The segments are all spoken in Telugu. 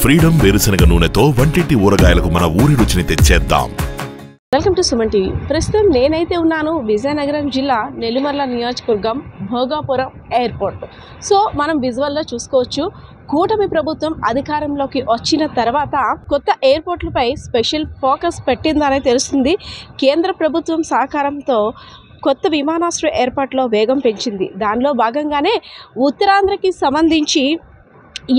ఫ్రీడమ్ వేరుశనగ నూనెతో వంటింటి ఊరగాయలకు మన ఊరి రుచిని తెచ్చేద్దాం. Welcome to Suman TV. ప్రస్తుతం నేనైతే ఉన్నాను విజయనగరం జిల్లా నెల్లిమర్ల నియోజకవర్గం భోగాపురం ఎయిర్పోర్ట్. సో మనం విజువల్లో చూసుకోవచ్చు, కూటమి ప్రభుత్వం అధికారంలోకి వచ్చిన తర్వాత కొత్త ఎయిర్పోర్ట్లపై స్పెషల్ ఫోకస్ పెట్టిందనే తెలుస్తుంది. కేంద్ర ప్రభుత్వం సహకారంతో కొత్త విమానాశ్రయ ఏర్పాటులో వేగం పెంచింది. దానిలో భాగంగానే ఉత్తరాంధ్రకి సంబంధించి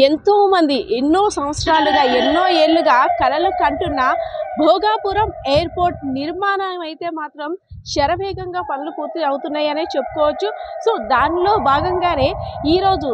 ఎంతోమంది ఎన్నో సంవత్సరాలుగా ఎన్నో ఏళ్ళుగా కలలు కంటున్న భోగాపురం ఎయిర్పోర్ట్ నిర్మాణం అయితే మాత్రం శరవేగంగా పనులు పూర్తి అవుతున్నాయనే చెప్పుకోవచ్చు. సో దానిలో భాగంగానే ఈరోజు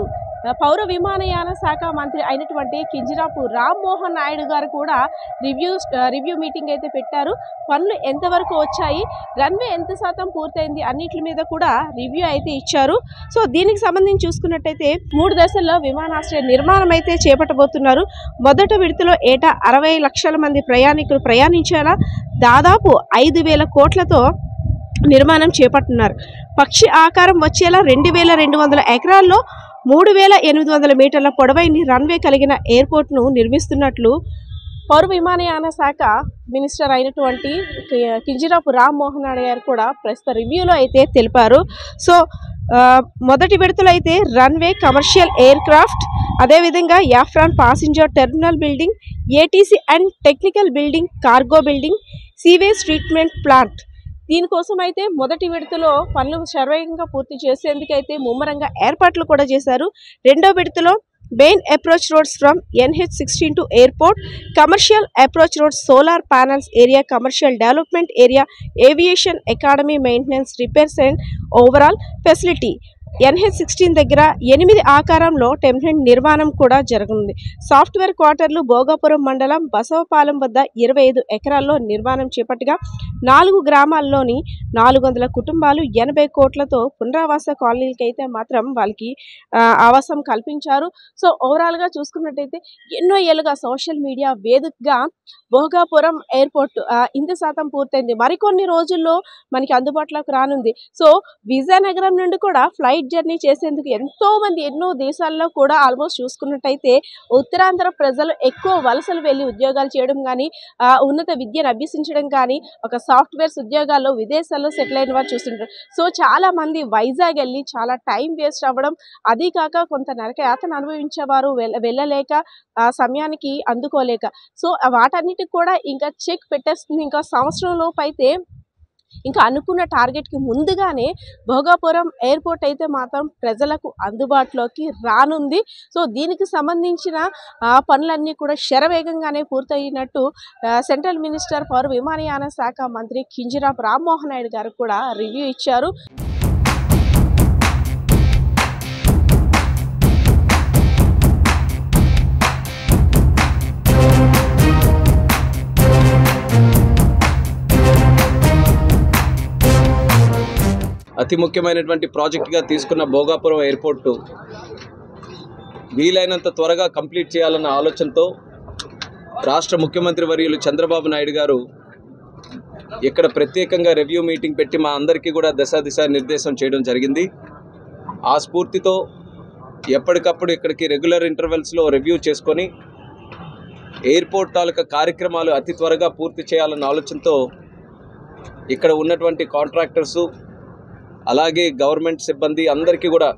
పౌర విమానయాన శాఖ మంత్రి అయినటువంటి కింజరాపు రామ్మోహన్ నాయుడు గారు కూడా రివ్యూ మీటింగ్ అయితే పెట్టారు. పనులు ఎంతవరకు వచ్చాయి, రన్వే ఎంత శాతం పూర్తయింది అన్నిటి మీద కూడా రివ్యూ అయితే ఇచ్చారు. సో దీనికి సంబంధించి చూసుకున్నట్టయితే 3 దశల్లో విమానాశ్రయ నిర్మాణం అయితే చేపట్టబోతున్నారు. మొదటి విడతలో ఏటా 60 లక్షల మంది ప్రయాణికులు ప్రయాణించేలా దాదాపు 5,000 కోట్లతో నిర్మాణం చేపడుతున్నారు. పక్షి ఆకారం వచ్చేలా 2,200 ఎకరాల్లో 3,800 మీటర్ల పొడవైన రన్వే కలిగిన ఎయిర్పోర్ట్ను నిర్మిస్తున్నట్లు పౌర విమానయాన శాఖ మినిస్టర్ అయినటువంటి కింజరాపు రామ్మోహన్ నాయుడు గారు కూడా ప్రస్తుత రివ్యూలో అయితే తెలిపారు. సో మొదటి విడతలో అయితే రన్వే, కమర్షియల్ ఎయిర్ క్రాఫ్ట్, అదేవిధంగా apron passenger terminal building, ATC and technical building, cargo building, sewage treatment plant, దీనికోసం అయితే మొదటి విడతలో పనులు శరవేగంగా పూర్తి చేసేందుకైతే ముమ్మరంగా ఏర్పాట్లు కూడా చేశారు. రెండో విడతలో main approach roads from NH16 to airport, commercial approach roads, solar panels area, commercial development area, aviation academy, maintenance, repairs and overall facility. NH16 దగ్గర 8 ఆకారంలో టెంప్లెట్ నిర్మాణం కూడా జరగనుంది. సాఫ్ట్వేర్ క్వార్టర్లు భోగాపురం మండలం బసవపాలెం వద్ద 25 ఎకరాల్లో నిర్మాణం చేపట్టగా 4 గ్రామాల్లోని 400 కుటుంబాలు 80 కోట్లతో పునరావాస కాలనీలకి అయితే మాత్రం వాళ్ళకి ఆవాసం కల్పించారు. సో ఓవరాల్గా చూసుకున్నట్టయితే ఎన్నో ఏళ్ళుగా సోషల్ మీడియా వేదికగా భోగాపురం ఎయిర్పోర్ట్ ఇంత శాతం పూర్తయింది. మరికొన్ని రోజుల్లో మనకి అందుబాటులోకి రానుంది. సో విజయనగరం నుండి కూడా ఫ్లైట్ జర్నీ చేసేందుకు ఎంతో మంది ఎన్నో దేశాల్లో కూడా ఆల్మోస్ట్ చూసుకున్నట్టయితే ఉత్తరాంధ్ర ప్రజలు ఎక్కువ వలసలు వెళ్ళి ఉద్యోగాలు చేయడం కానీ, ఉన్నత విద్యను అభ్యసించడం కానీ, ఒక సాఫ్ట్వేర్స్ ఉద్యోగాల్లో విదేశాల్లో సెటిల్ అయిన వారు చూస్తుంటారు. సో చాలా మంది వైజాగ్ వెళ్ళి చాలా టైం వేస్ట్ అవ్వడం, అదీ కాక కొంత నరకయాతన అనుభవించేవారు వెళ్ళలేక సమయానికి అందుకోలేక. సో వాటన్నిటికి కూడా ఇంకా చెక్ పెట్టేస్తుంది. ఇంకా సంవత్సరం లోపు అయితే ఇంకా అనుకున్న టార్గెట్కి ముందుగానే భోగాపురం ఎయిర్పోర్ట్ అయితే మాత్రం ప్రజలకు అందుబాటులోకి రానుంది. సో దీనికి సంబంధించిన పనులన్నీ కూడా శరవేగంగానే పూర్తయినట్టు సెంట్రల్ మినిస్టర్ పౌర విమానయాన శాఖ మంత్రి కింజరాపు రామ్మోహన్ నాయుడు గారు కూడా రివ్యూ ఇచ్చారు. అతి ముఖ్యమైనటువంటి ప్రాజెక్టుగా తీసుకున్న భోగాపురం ఎయిర్పోర్టు వీలైనంత త్వరగా కంప్లీట్ చేయాలన్న ఆలోచనతో రాష్ట్ర ముఖ్యమంత్రి వర్యులు చంద్రబాబు నాయుడు గారు ఇక్కడ ప్రత్యేకంగా రివ్యూ మీటింగ్ పెట్టి మా అందరికీ కూడా దిశా నిర్దేశం చేయడం జరిగింది. ఆ స్ఫూర్తితో ఎప్పటికప్పుడు ఇక్కడికి రెగ్యులర్ ఇంటర్వెల్స్లో రివ్యూ చేసుకొని ఎయిర్పోర్ట్ తాలూకా కార్యక్రమాలు అతి త్వరగా పూర్తి చేయాలన్న ఆలోచనతో ఇక్కడ ఉన్నటువంటి కాంట్రాక్టర్సు అలాగే గవర్నమెంట్ సిబ్బంది అందరికీ కూడా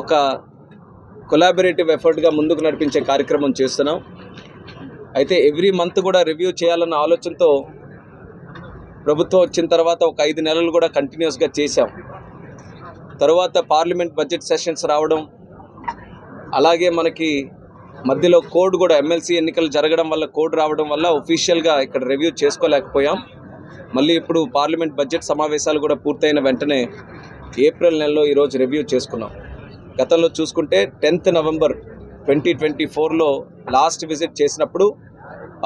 ఒక కొలాబరేటివ్ ఎఫర్ట్గా ముందుకు నడిపించే కార్యక్రమం చేస్తున్నాం. అయితే ఎవ్రీ మంత్ కూడా రివ్యూ చేయాలన్న ఆలోచనతో ప్రభుత్వం వచ్చిన తర్వాత ఒక 5 నెలలు కూడా కంటిన్యూస్గా చేశాం. తర్వాత పార్లమెంట్ బడ్జెట్ సెషన్స్ రావడం, అలాగే మనకి మధ్యలో కోడ్ కూడా ఎమ్మెల్సీ ఎన్నికలు జరగడం వల్ల కోడ్ రావడం వల్ల ఒఫీషియల్గా ఇక్కడ రివ్యూ చేసుకోలేకపోయాం. మళ్ళీ ఇప్పుడు పార్లమెంట్ బడ్జెట్ సమావేశాలు కూడా పూర్తయిన వెంటనే ఏప్రిల్ నెలలో ఈరోజు రివ్యూ చేసుకున్నాం. గతంలో చూసుకుంటే 10th నవంబర్ 2024లో లాస్ట్ విజిట్ చేసినప్పుడు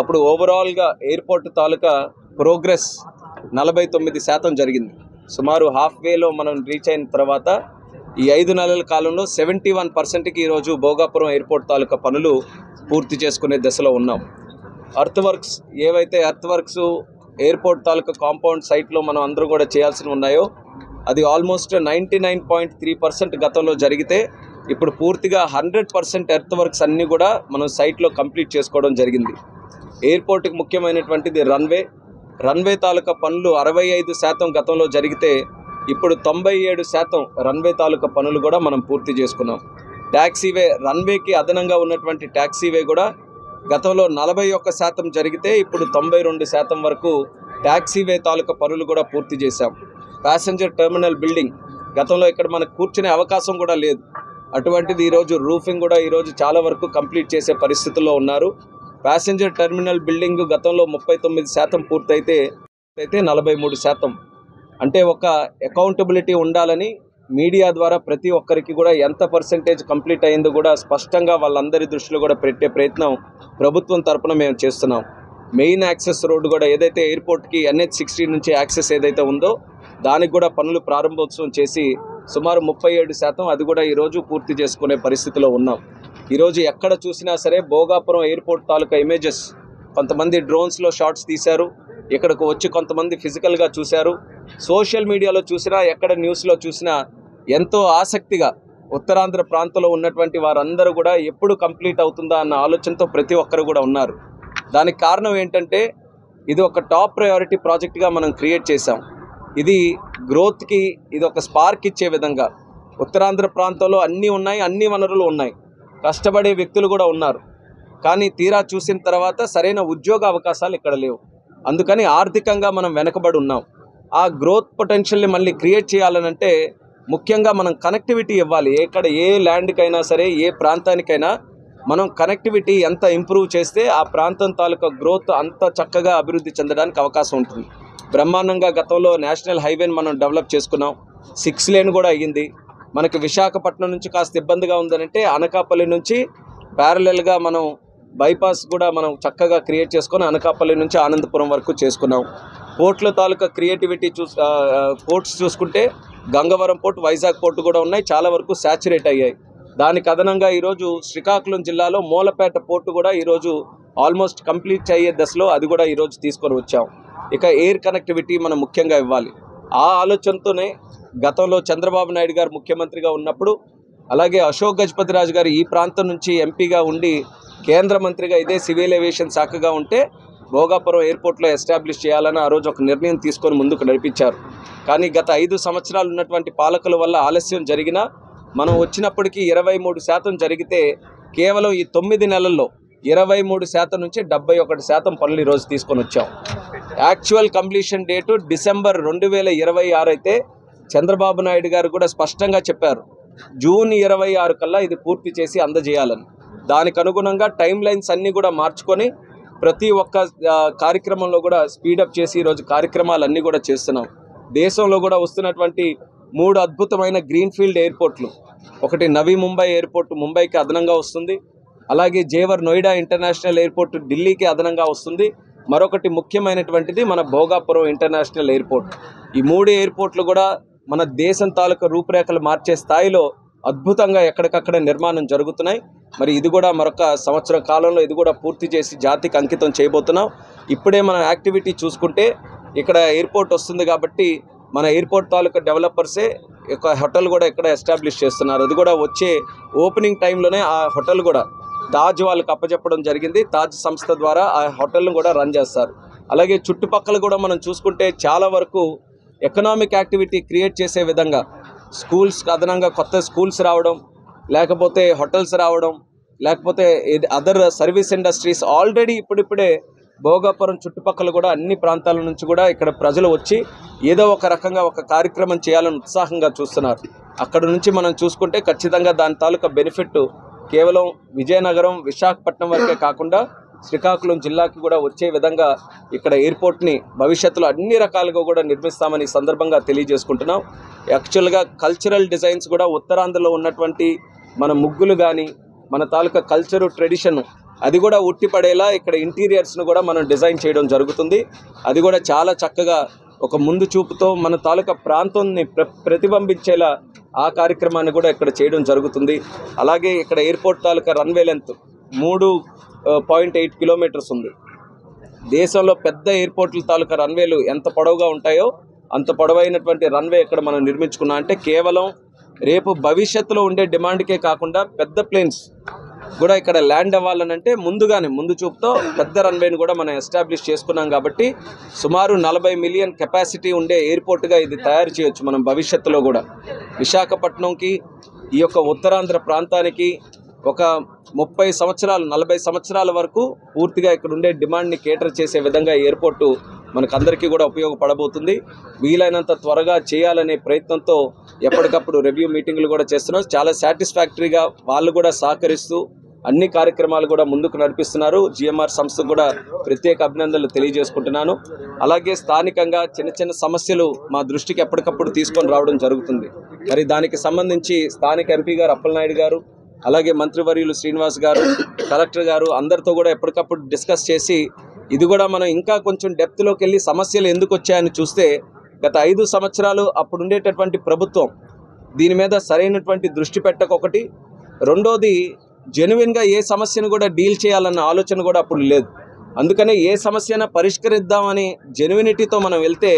అప్పుడు ఓవరాల్గా ఎయిర్పోర్ట్ తాలూకా ప్రోగ్రెస్ 49% జరిగింది. సుమారు హాఫ్ వేలో మనం రీచ్ అయిన తర్వాత ఈ 5 నెలల కాలంలో 71%కి ఈరోజు భోగాపురం ఎయిర్పోర్ట్ తాలూకా పనులు పూర్తి చేసుకునే దశలో ఉన్నాం. ఏవైతే ఎర్త్ వర్క్స్ ఎయిర్పోర్ట్ తాలూకా కాంపౌండ్ సైట్లో మనం అందరూ కూడా చేయాల్సి ఉన్నాయో అది ఆల్మోస్ట్ 99.3% గతంలో జరిగితే ఇప్పుడు పూర్తిగా 100% ఎర్త్ వర్క్స్ అన్నీ కూడా మనం సైట్లో కంప్లీట్ చేసుకోవడం జరిగింది. ఎయిర్పోర్ట్కి ముఖ్యమైనటువంటిది రన్వే తాలూకా పనులు 65% గతంలో జరిగితే ఇప్పుడు 97% రన్వే తాలూకా పనులు కూడా మనం పూర్తి చేసుకున్నాం. ట్యాక్సీవే రన్వేకి అదనంగా ఉన్నటువంటి ట్యాక్సీవే కూడా గతంలో 41% జరిగితే ఇప్పుడు 92% వరకు ట్యాక్సీవే తాలూకా పనులు కూడా పూర్తి చేశాం. ప్యాసింజర్ టెర్మినల్ బిల్డింగ్ గతంలో ఇక్కడ మనకు కూర్చునే అవకాశం కూడా లేదు, అటువంటిది ఈరోజు రూఫింగ్ కూడా ఈరోజు చాలా వరకు కంప్లీట్ చేసే పరిస్థితుల్లో ఉన్నారు. ప్యాసింజర్ టెర్మినల్ బిల్డింగ్ గతంలో 39% పూర్తయితే 43%. అంటే ఒక అకౌంటబిలిటీ ఉండాలని మీడియా ద్వారా ప్రతి ఒక్కరికి కూడా ఎంత పర్సెంటేజ్ కంప్లీట్ అయిందో కూడా స్పష్టంగా వాళ్ళందరి దృష్టిలో కూడా పెట్టే ప్రయత్నం ప్రభుత్వం తరపున మేము చేస్తున్నాం. మెయిన్ యాక్సెస్ రోడ్డు కూడా ఏదైతే ఎయిర్పోర్ట్కి NH-16 నుంచి యాక్సెస్ ఏదైతే ఉందో దానికి కూడా పనులు ప్రారంభోత్సవం చేసి సుమారు 37% అది కూడా ఈరోజు పూర్తి చేసుకునే పరిస్థితిలో ఉన్నాం. ఈరోజు ఎక్కడ చూసినా సరే భోగాపురం ఎయిర్పోర్ట్ తాలూకా ఇమేజెస్ కొంతమంది డ్రోన్స్లో షాట్స్ తీశారు, ఇక్కడికి వచ్చి కొంతమంది ఫిజికల్గా చూశారు, సోషల్ మీడియాలో చూసినా ఎక్కడ న్యూస్లో చూసినా ఎంతో ఆసక్తిగా ఉత్తరాంధ్ర ప్రాంతంలో ఉన్నటువంటి వారందరూ కూడా ఎప్పుడు కంప్లీట్ అవుతుందా అన్న ఆలోచనతో ప్రతి ఒక్కరు కూడా ఉన్నారు. దానికి కారణం ఏంటంటే ఇది ఒక టాప్ ప్రయారిటీ ప్రాజెక్ట్గా మనం క్రియేట్ చేశాం. ఇది గ్రోత్కి ఇది ఒక స్పార్క్ ఇచ్చే విధంగా ఉత్తరాంధ్ర ప్రాంతంలో అన్నీ ఉన్నాయి, అన్ని వనరులు ఉన్నాయి, కష్టపడే వ్యక్తులు కూడా ఉన్నారు. కానీ తీరా చూసిన తర్వాత సరైన ఉద్యోగ అవకాశాలు ఇక్కడ లేవు. అందుకని ఆర్థికంగా మనం వెనకబడి ఉన్నాం. ఆ గ్రోత్ పొటెన్షియల్ని మళ్ళీ క్రియేట్ చేయాలనంటే ముఖ్యంగా మనం కనెక్టివిటీ ఇవ్వాలి. ఏ ల్యాండ్కైనా సరే ఏ ప్రాంతానికైనా మనం కనెక్టివిటీ ఎంత ఇంప్రూవ్ చేస్తే ఆ ప్రాంతం తాలూకా గ్రోత్ అంత చక్కగా అభివృద్ధి చెందడానికి అవకాశం ఉంటుంది. బ్రహ్మాండంగా గతంలో నేషనల్ హైవేని మనం డెవలప్ చేసుకున్నాం, 6 లేన్ కూడా అయ్యింది. మనకి విశాఖపట్నం నుంచి కాస్త ఇబ్బందిగా ఉందనంటే అనకాపల్లి నుంచి ప్యారలల్గా మనం బైపాస్ కూడా మనం చక్కగా క్రియేట్ చేసుకొని అనకాపల్లి నుంచి ఆనందపురం వరకు చేసుకున్నాం. పోర్ట్ల తాలూకా క్రియేటివిటీ పోర్ట్స్ చూసుకుంటే గంగవరం పోర్ట్, వైజాగ్ పోర్టు కూడా ఉన్నాయి, చాలా వరకు శాచురేట్ అయ్యాయి. దానికి అదనంగా ఈరోజు శ్రీకాకుళం జిల్లాలో మూలపేట పోర్టు కూడా ఈరోజు ఆల్మోస్ట్ కంప్లీట్ అయ్యే దశలో అది కూడా ఈరోజు తీసుకొని వచ్చాం. ఇక ఎయిర్ కనెక్టివిటీ మనం ముఖ్యంగా ఇవ్వాలి. ఆ ఆలోచనతోనే గతంలో చంద్రబాబు నాయుడు గారు ముఖ్యమంత్రిగా ఉన్నప్పుడు, అలాగే అశోక్ గజపతిరాజు గారు ఈ ప్రాంతం నుంచి ఎంపీగా ఉండి కేంద్ర మంత్రిగా ఇదే సివిల్ ఏవియేషన్ శాఖగా ఉంటే భోగాపురం ఎయిర్పోర్ట్లో ఎస్టాబ్లిష్ చేయాలని ఆ రోజు ఒక నిర్ణయం తీసుకొని ముందుకు నడిపించారు. కానీ గత 5 సంవత్సరాలు ఉన్నటువంటి పాలకుల వల్ల ఆలస్యం జరిగినా మనం వచ్చినప్పటికీ 23% జరిగితే కేవలం ఈ 9 నెలల్లో 23% నుంచి 71% పనులు ఈరోజు తీసుకొని వచ్చాం. యాక్చువల్ కంప్లీషన్ డేటు డిసెంబర్ 2026 అయితే చంద్రబాబు నాయుడు గారు కూడా స్పష్టంగా చెప్పారు జూన్ 26 కల్లా ఇది పూర్తి చేసి అందజేయాలని. దానికి అనుగుణంగా టైం లైన్స్ అన్నీ కూడా మార్చుకొని ప్రతి ఒక్క కార్యక్రమంలో కూడా స్పీడప్ చేసి ఈరోజు కార్యక్రమాలన్నీ కూడా చేస్తున్నాం. దేశంలో కూడా వస్తున్నటువంటి 3 అద్భుతమైన గ్రీన్ఫీల్డ్ ఎయిర్పోర్ట్లు, ఒకటి నవీ ముంబై ఎయిర్పోర్ట్ ముంబైకి అదనంగా వస్తుంది, అలాగే జేవర్ నోయిడా ఇంటర్నేషనల్ ఎయిర్పోర్ట్ ఢిల్లీకి అదనంగా వస్తుంది, మరొకటి ముఖ్యమైనటువంటిది మన భోగాపురం ఇంటర్నేషనల్ ఎయిర్పోర్ట్. ఈ 3 ఎయిర్పోర్ట్లు కూడా మన దేశం తాలూకా రూపురేఖలు మార్చే స్థాయిలో అద్భుతంగా ఎక్కడికక్కడ నిర్మాణం జరుగుతున్నాయి. మరి ఇది కూడా మరొక సంవత్సరం కాలంలో ఇది కూడా పూర్తి చేసి జాతికి అంకితం చేయబోతున్నాం. ఇప్పుడే మనం యాక్టివిటీ చూసుకుంటే ఇక్కడ ఎయిర్పోర్ట్ వస్తుంది కాబట్టి మన ఎయిర్పోర్ట్ తాలూకా డెవలపర్సే ఒక హోటల్ కూడా ఇక్కడ ఎస్టాబ్లిష్ చేస్తున్నారు. అది కూడా వచ్చే ఓపెనింగ్ టైంలోనే ఆ హోటల్ కూడా తాజ్ వాళ్ళకి అప్పచెప్పడం జరిగింది. తాజ్ సంస్థ ద్వారా ఆ హోటల్ను కూడా రన్ చేస్తారు. అలాగే చుట్టుపక్కల కూడా మనం చూసుకుంటే చాలా వరకు ఎకనామిక్ యాక్టివిటీ క్రియేట్ చేసే విధంగా స్కూల్స్కి అదనంగా కొత్త స్కూల్స్ రావడం, లేకపోతే హోటల్స్ రావడం, లేకపోతే అదర్ సర్వీస్ ఇండస్ట్రీస్ ఆల్రెడీ ఇప్పుడిప్పుడే భోగాపురం చుట్టుపక్కల కూడా అన్ని ప్రాంతాల నుంచి కూడా ఇక్కడ ప్రజలు వచ్చి ఏదో ఒక రకంగా ఒక కార్యక్రమం చేయాలని ఉత్సాహంగా చూస్తున్నారు. అక్కడ నుంచి మనం చూసుకుంటే ఖచ్చితంగా దాని తాలూకా బెనిఫిట్ కేవలం విజయనగరం, విశాఖపట్నం వరకే కాకుండా శ్రీకాకుళం జిల్లాకి కూడా వచ్చే విధంగా ఇక్కడ ఎయిర్పోర్ట్ని భవిష్యత్తులో అన్ని రకాలుగా కూడా నిర్మిస్తామని సందర్భంగా తెలియజేసుకుంటున్నాం. యాక్చువల్గా కల్చరల్ డిజైన్స్ కూడా ఉత్తరాంధ్రలో ఉన్నటువంటి మన ముగ్గులు కానీ మన తాలూకా కల్చరు ట్రెడిషన్ అది కూడా ఉట్టిపడేలా ఇక్కడ ఇంటీరియర్స్ను కూడా మనం డిజైన్ చేయడం జరుగుతుంది. అది కూడా చాలా చక్కగా ఒక ముందు చూపుతో మన తాలూకా ప్రాంతాన్ని ప్రతిబింబించేలా ఆ కార్యక్రమాన్ని కూడా ఇక్కడ చేయడం జరుగుతుంది. అలాగే ఇక్కడ ఎయిర్పోర్ట్ తాలూకా రన్వే లెంత్ 3.8 కిలోమీటర్స్ ఉంది. దేశంలో పెద్ద ఎయిర్పోర్ట్ల తాలూకా రన్వేలు ఎంత పొడవుగా ఉంటాయో అంత పొడవైనటువంటి రన్వే ఇక్కడ మనం నిర్మించుకున్నాం. అంటే కేవలం రేపు భవిష్యత్తులో ఉండే డిమాండ్కే కాకుండా పెద్ద ప్లేన్స్ కూడా ఇక్కడ ల్యాండ్ అవ్వాలనంటే ముందు చూపుతో పెద్ద రన్వేని కూడా మనం ఎస్టాబ్లిష్ చేసుకున్నాం కాబట్టి సుమారు 40 మిలియన్ కెపాసిటీ ఉండే ఎయిర్పోర్ట్గా ఇది తయారు చేయొచ్చు మనం భవిష్యత్తులో కూడా. విశాఖపట్నంకి ఈ యొక్క ఉత్తరాంధ్ర ప్రాంతానికి ఒక 30 సంవత్సరాలు 40 సంవత్సరాల వరకు పూర్తిగా ఇక్కడ ఉండే డిమాండ్ని కేటర్ చేసే విధంగా ఎయిర్పోర్టు మనకందరికీ కూడా ఉపయోగపడబోతుంది. వీలైనంత త్వరగా చేయాలనే ప్రయత్నంతో ఎప్పటికప్పుడు రివ్యూ మీటింగ్లు కూడా చేస్తున్నాం. చాలా సాటిస్ఫాక్టరీగా వాళ్ళు కూడా సహకరిస్తూ అన్ని కార్యక్రమాలు కూడా ముందుకు నడిపిస్తున్నారు. జిఎంఆర్ సంస్థకు కూడా ప్రత్యేక అభినందనలు తెలియజేసుకుంటున్నాను. అలాగే స్థానికంగా చిన్న సమస్యలు మా దృష్టికి ఎప్పటికప్పుడు తీసుకొని రావడం జరుగుతుంది. మరి దానికి సంబంధించి స్థానిక ఎంపీ గారు అప్పలనాయుడు గారు, అలాగే మంత్రివర్యులు శ్రీనివాస్ గారు, కలెక్టర్ గారు అందరితో కూడా ఎప్పటికప్పుడు డిస్కస్ చేసి ఇది కూడా మనం ఇంకా కొంచెం డెప్త్లోకి వెళ్ళి సమస్యలు ఎందుకు వచ్చాయని చూస్తే గత 5 సంవత్సరాలు అప్పుడు ఉండేటటువంటి ప్రభుత్వం దీని మీద సరైనటువంటి దృష్టి పెట్టకొకటి, రెండోది జెన్యున్గా ఏ సమస్యను కూడా డీల్ చేయాలన్న ఆలోచన కూడా అప్పుడు లేదు. అందుకనే ఏ సమస్యను పరిష్కరిద్దామని జెన్యునిటీతో మనం వెళ్తే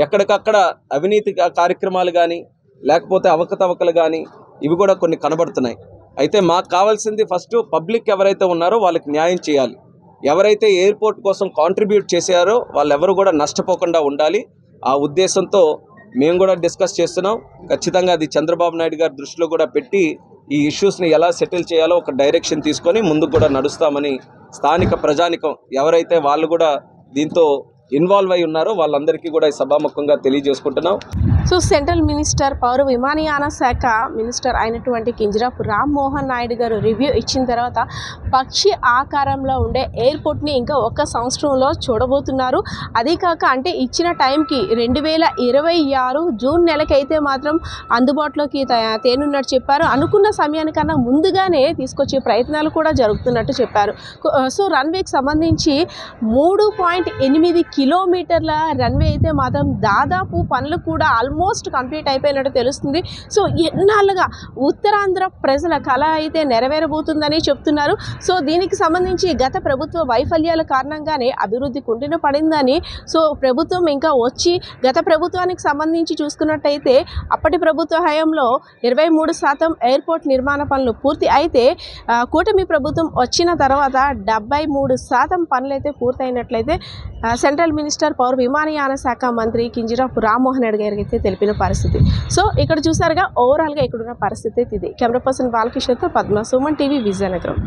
ఎక్కడికక్కడ అవినీతి కార్యక్రమాలు కానీ లేకపోతే అవకతవకలు కానీ ఇవి కూడా కొన్ని కనబడుతున్నాయి. అయితే మాకు కావాల్సింది ఫస్ట్ పబ్లిక్ ఎవరైతే ఉన్నారో వాళ్ళకి న్యాయం చేయాలి. ఎవరైతే ఎయిర్పోర్ట్ కోసం కాంట్రిబ్యూట్ చేశారో వాళ్ళెవరు కూడా నష్టపోకుండా ఉండాలి. ఆ ఉద్దేశంతో మేము కూడా డిస్కస్ చేస్తున్నాం. ఖచ్చితంగా అది చంద్రబాబు నాయుడు గారి దృష్టిలో కూడా పెట్టి ఈ ఇష్యూస్ని ఎలా సెటిల్ చేయాలో ఒక డైరెక్షన్ తీసుకొని ముందుకు కూడా నడుస్తామని స్థానిక ప్రజానికం ఎవరైతే వాళ్ళు కూడా దీంతో ఇన్వాల్వ్ అయి ఉన్నారో వాళ్ళందరికీ కూడా ఈ సభాముఖంగా తెలియజేసుకుంటున్నాం. సో సెంట్రల్ మినిస్టర్ పౌర విమానయాన శాఖ మినిస్టర్ అయినటువంటి కింజరాపు రామ్మోహన్ నాయుడు గారు రివ్యూ ఇచ్చిన తర్వాత పక్షి ఆకారంలో ఉండే ఎయిర్పోర్ట్ని ఇంకా 1 సంవత్సరంలో చూడబోతున్నారు. అదే కాక అంటే ఇచ్చిన టైంకి 2026 జూన్ నెలకైతే మాత్రం అందుబాటులోకి తేనున్నట్టు చెప్పారు. అనుకున్న సమయానికన్నా ముందుగానే తీసుకొచ్చే ప్రయత్నాలు కూడా జరుగుతున్నట్టు చెప్పారు. సో రన్వేకి సంబంధించి 3.8 కిలోమీటర్ల రన్వే అయితే మాత్రం దాదాపు పనులు కూడా ఆల్మోస్ట్ కంప్లీట్ అయిపోయినట్టు తెలుస్తుంది. సో ఎన్నాళ్ళుగా ఉత్తరాంధ్ర ప్రజల కళ అయితే నెరవేరబోతుందని చెప్తున్నారు. సో దీనికి సంబంధించి గత ప్రభుత్వ వైఫల్యాల కారణంగానే అభివృద్ధి కుంటిన పడిందని, సో ప్రభుత్వం ఇంకా వచ్చి గత ప్రభుత్వానికి సంబంధించి చూసుకున్నట్టయితే అప్పటి ప్రభుత్వ హయాంలో 23% ఎయిర్పోర్ట్ నిర్మాణ పనులు పూర్తి అయితే కూటమి ప్రభుత్వం వచ్చిన తర్వాత 73% పనులు అయితే పూర్తయినట్లయితే సెంట్రల్ మినిస్టర్ పౌర విమానయాన శాఖ మంత్రి కింజరాపు రామ్మోహన్ నాయుడు గారికి అయితే తెలిపిన పరిస్థితి. సో ఇక్కడ చూసారుగా ఓవరాల్గా ఇక్కడున్న పరిస్థితి ఇది. కెమెరా పర్సన్ బాలకిషోర్తో పద్మ, సుమన్ టీవీ, విజయనగరం.